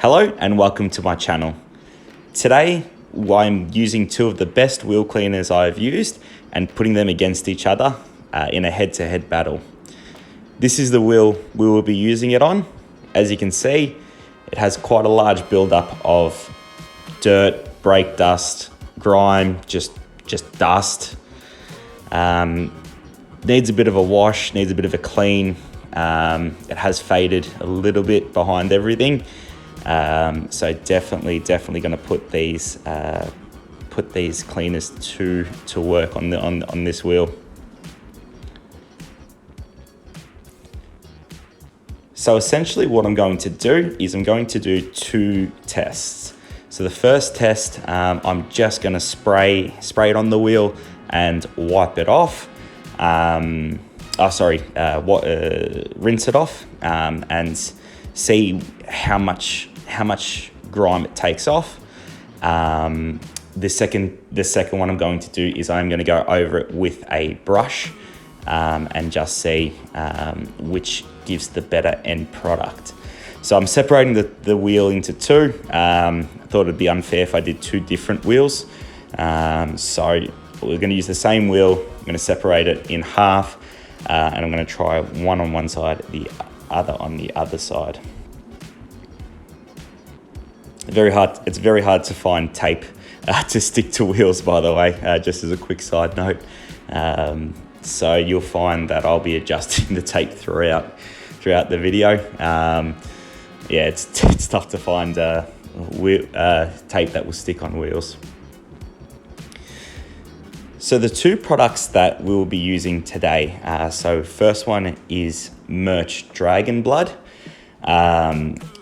Hello and welcome to my channel. Today I'm using two of the best wheel cleaners I've used and putting them against each other in a head-to-head battle. This is the wheel we will be using it on. As you can see, it has quite a large buildup of dirt, brake dust, grime, just dust. Needs a bit of a wash, needs a bit of a clean. It has faded a little bit behind everything. So definitely going to put these cleaners to work on this wheel. So essentially what I'm going to do is I'm going to do two tests. So the first test, I'm just going to spray it on the wheel and wipe it off. Rinse it off and see how much grime it takes off. The second one I'm going to do is I'm going to go over it with a brush and just see which gives the better end product. So I'm separating the wheel into two. I thought it'd be unfair if I did two different wheels. So we're going to use the same wheel. I'm going to separate it in half and I'm going to try one on one side, the other on the other side. It's very hard to find tape to stick to wheels, by the way, just as a quick side note. So you'll find that I'll be adjusting the tape throughout the video. Yeah, it's tough to find tape that will stick on wheels. So the two products that we'll be using today, so first one is Mirch Dragon Blood.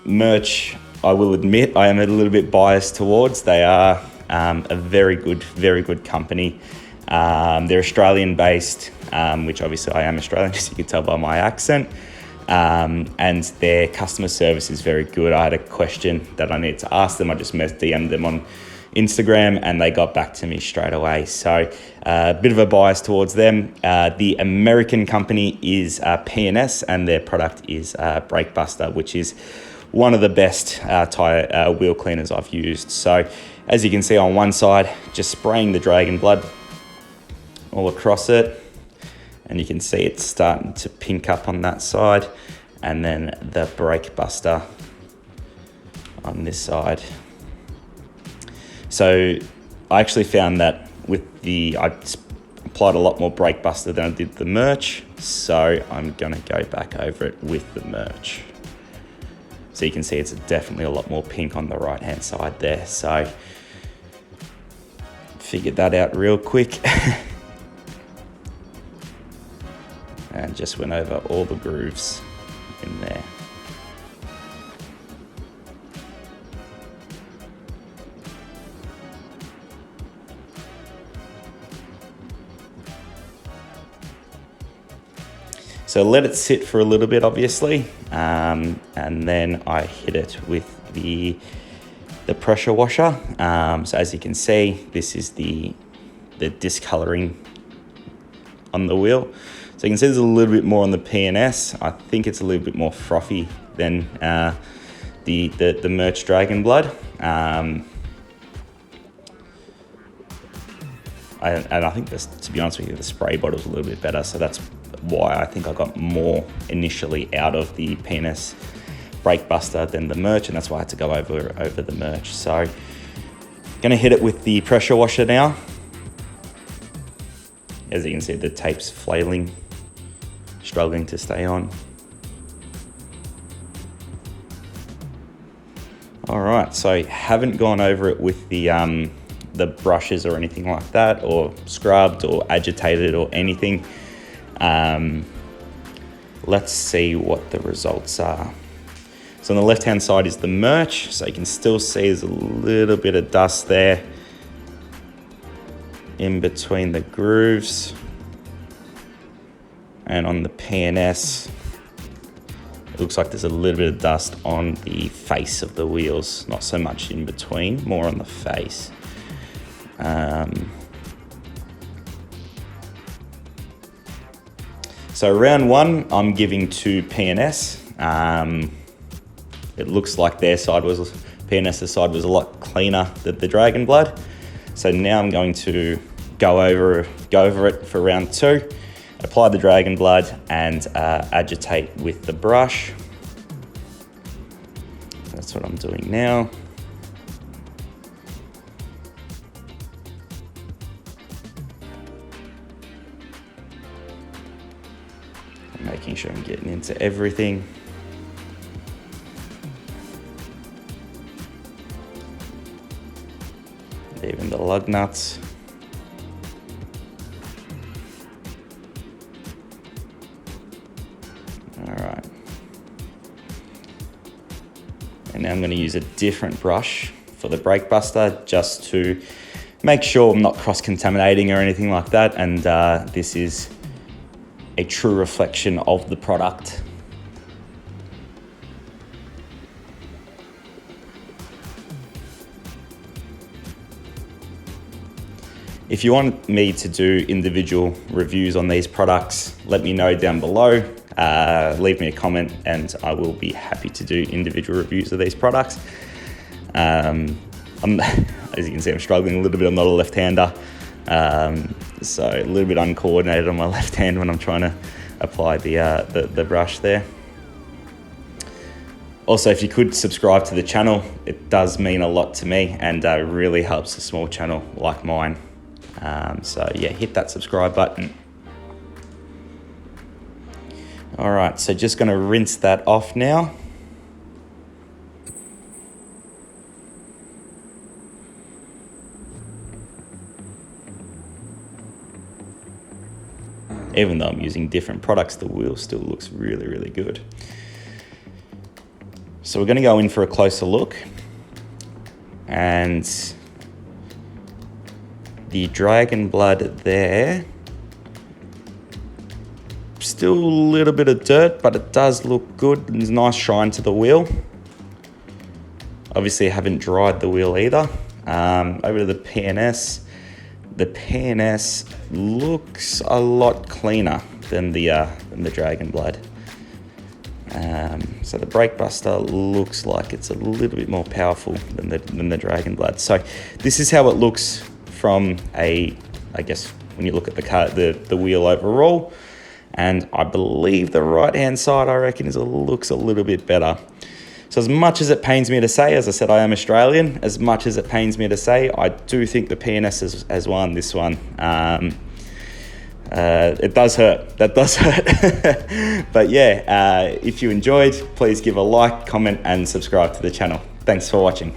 Mirch, I will admit, I am a little bit biased towards. They are a very good company. They're Australian based, which obviously I am Australian, as you can tell by my accent. And their customer service is very good. I had a question that I needed to ask them. I just DM'd them on Instagram and they got back to me straight away. So a bit of a bias towards them. The American company is P&S and their product is Brake Buster, which is one of the best tire wheel cleaners I've used. So as you can see on one side, just spraying the Dragon Blood all across it. And you can see it's starting to pink up on that side. And then the Brake Buster on this side. So I actually found that I applied a lot more Brake Buster than I did the Mirch. So I'm gonna go back over it with the Mirch. So you can see it's definitely a lot more pink on the right hand side there. So figured that out real quick. And just went over all the grooves in there. So let it sit for a little bit, obviously, and then I hit it with the pressure washer. So as you can see, this is the discoloring on the wheel. So you can see there's a little bit more on the P&S. I think it's a little bit more frothy than the Mirch Dragon Blood. And I think this, to be honest with you, the spray bottle's a little bit better. So that's why I think I got more initially out of the P&S Brake Buster than the Mirch, and that's why I had to go over the Mirch. So gonna hit it with the pressure washer now. As you can see, the tape's flailing, struggling to stay on. All right, so haven't gone over it with the brushes or anything like that, or scrubbed or agitated or anything. Let's see what the results are. So on the left-hand side is the Mirch, so you can still see there's a little bit of dust there in between the grooves. And on the P&S, it looks like there's a little bit of dust on the face of the wheels, not so much in between, more on the face. So round one, I'm giving to P&S. it looks like PNS's side was a lot cleaner than the Dragon Blood. So now I'm going to go over it for round 2, apply the Dragon Blood and agitate with the brush. That's what I'm doing now. Making sure I'm getting into everything. Even the lug nuts. All right. And now I'm going to use a different brush for the brake buster just to make sure I'm not cross-contaminating or anything like that. And this is a true reflection of the product. If you want me to do individual reviews on these products, let me know down below. Leave me a comment and I will be happy to do individual reviews of these products. As you can see, I'm struggling a little bit. I'm not a left-hander. So a little bit uncoordinated on my left hand when I'm trying to apply the brush there. Also, if you could subscribe to the channel, it does mean a lot to me and really helps a small channel like mine. So yeah, hit that subscribe button. All right, so just going to rinse that off now. Even though I'm using different products, the wheel still looks really, really good. So we're going to go in for a closer look. And the Dragon Blood there, still a little bit of dirt, but it does look good. There's a nice shine to the wheel. Obviously, I haven't dried the wheel either. Over to the PNS. The PNS looks a lot cleaner than the Dragon Blood. So the brake buster looks like it's a little bit more powerful than the Dragon Blood. So this is how it looks from I guess when you look at the wheel overall. And I believe the right-hand side, I reckon, looks a little bit better. So as much as it pains me to say, as I said, I am Australian, as much as it pains me to say, I do think the PNS has won this one. It does hurt. That does hurt. But yeah, if you enjoyed, please give a like, comment, and subscribe to the channel. Thanks for watching.